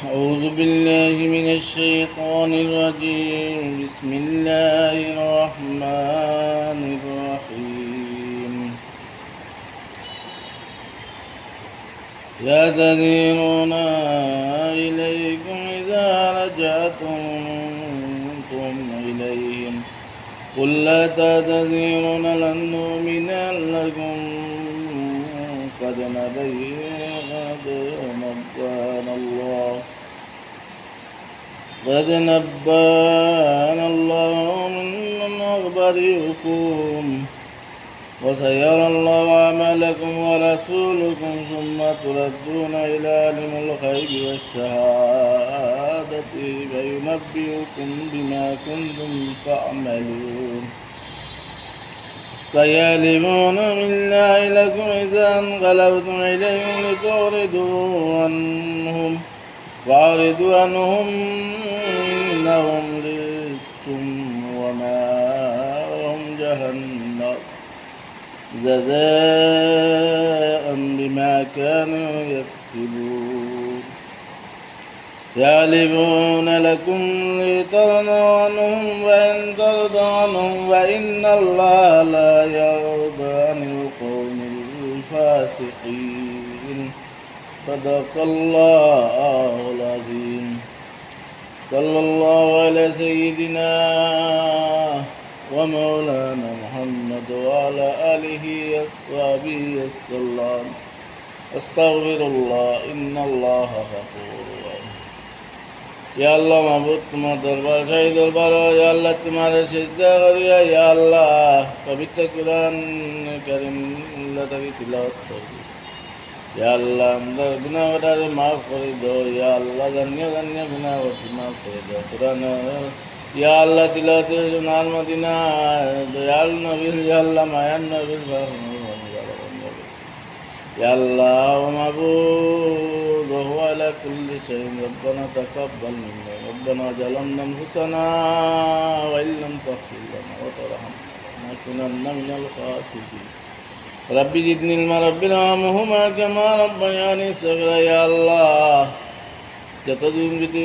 أعوذ بالله من الشيطان الرجيم. بسم الله الرحمن الرحيم. يعتذرون إليكم إذا رجعتم إليهم قل لا تعتذروا لن نؤمن لكم قد نبأنا الله من أخباركم وسيرى الله أعمالكم ورسولكم ثم تردون إلى عالم الغيب والشهادة فينبئكم بما كنتم تعملون. سيحلفون بالله لكم إذا انقلبتم إليهم لتعرضوا عنهم وأعرضوا عنهم إنهم رجس ومأواهم جهنم جزاء بما كانوا يكسبون. يحلفون لكم لترضوا عنهم وإن ترضوا عنهم وإن الله لا يرضى عن القوم الفاسقين. صدق الله العظيم. صلى الله على سيدنا ومولانا محمد وعلى آله وصحبه وسلم. أستغفر الله إن الله غفور رحيم. या अल्लाह महबूब तुम्हारा दरबार शाही दरबार हो। या अल्लाह तुम्हारे सिजदा करिया। या अल्लाह पवित्र कुरान करीम की तिलावत कर दी। या अल्लाह अंदर गुनाह वटारे माफ़ कर दो। या अल्लाह धन्य धन्य गुनाह वटी माफ़ कर दो। कुरान या अल्लाह तिलावत जुनार मदीना दयाल नबी या अल्लाह मायान नबी या अल्लाह महबूब वहुव अला कुल्लि शैइन रब्बना तक़ब्बल मिन्ना रब्बना ज़लमना अनफुसना व इन लम तग़फिर लना व तरहमना लनकुनन्ना मिनल ख़ासिरीन। रब्बि ज़िदनी इल्मा रब्बि इरहमहुमा कमा रब्बयानी सग़ीरा। या अल्लाह যতদিন যদি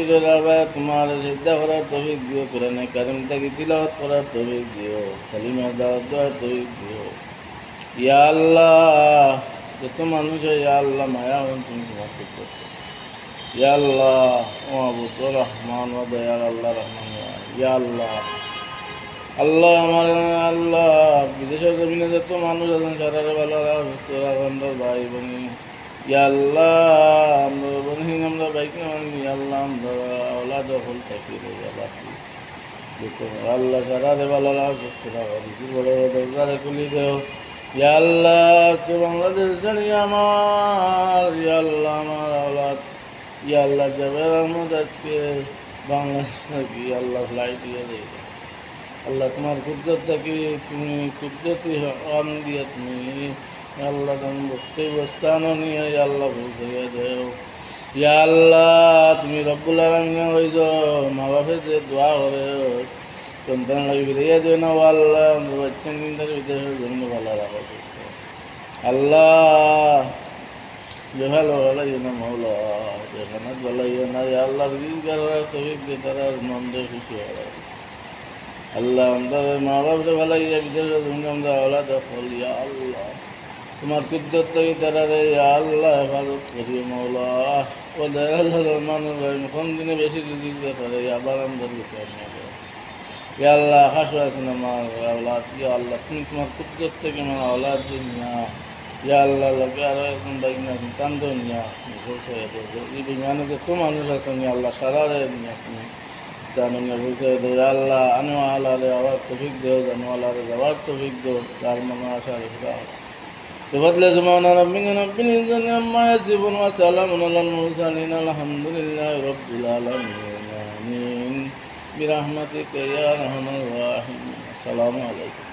তোমার সিজদা করার তৌফিক দিও, কোরআনে কারিম থেকে তিলাওয়াত করার তৌফিক দিও, কালিমা দাওয়াত দেওয়ার তৌফিক দিও। ইয়া আল্লাহ যত মানুষ ইয়া আল্লাহ মায়া তুমি তোমার করতে। ইয়া আল্লাহ ও মাবুদ ও রহমান ও দয়াল আল্লাহ রহমান। ইয়া আল্লাহ আল্লাহ আমার আল্লাহ বিদেশের জমিনে যত মানুষ আছেন সারারে ভালো সুস্থ রাখেন ভাই বোনি। ইয়া আল্লাহ আমরা বনহীন আমরা বাইক মানি। আল্লাহ আমরা ওলাদ হল থাকি আল্লাহ সারারে ভালো সুস্থ রাখা বিশু বড় দরজারে খুলি দেও। ইয়া আল্লাহ আজকে বাংলাদেশ জানি আমার ইয়া আল্লাহ আমার ওলাদ ইয়া আল্লাহ জাবের আহমদ আজকে বাংলাদেশ নাকি আল্লাহ ফ্লাইট দিয়ে দেয়। আল্লাহ তোমার কুদরত থাকি তুমি কুদরতি আম দিয়ে তুমি আল্লাহ তুমি বক্তব্য স্থান নিয়ে আল্লাহ পৌঁছাইয়া দেও। ইয়া আল্লাহ তুমি রব্বুল আলামিন হইছ মা বাপে যে দোয়া করে সন্তান লাগি ফিরাইয়া দেও না। আল্লাহ বাচ্চা নিন্দার বিদেশের জন্য ভালো রাখো আল্লাহ ভালো ভালো না মৌলা যেখানে ভালো না আল্লাহ রিজিক তৌফিক দিয়ে তারা মন্দ খুশি হয়। আল্লাহ আমাদের মা বাপরে ভালো বিদেশের জন্য আমরা ওলাদ ফল। ইয়া আল্লাহ তোমার কুদরত থেকে তারারে ইয়া আল্লাহ হেফাজত করিও মৌলা ও দয়াল মানুষ কোন দিনে বেশি রিজিক দেখারে আবার আমাদের কিছু ইয়া আল্লাহ আকাশও আছেন আমার আওলাদ। ইয়া আল্লাহ তুমি তোমার কুদরত থেকে আমার আওলাদ না। ইয়া আল্লাহ লোকে আরও এখন বাইক না আছেন কান্দ নিয়া এই বিমানে যত মানুষ আছেন ইয়া আল্লাহ সারারে নিয়া তুমি জানুনিয়া বলছে ইয়া আল্লাহ আনো আলারে আবার তৌফিক দেও জানো আলারে যাওয়ার তৌফিক দেও তার মনে আশা রেখা تفضل زمان ربنا رب العزة عما يصفون وسلام على المرسلين الحمد لله رب العالمين آمين برحمتك يا أرحم الراحمين. السلام عليكم.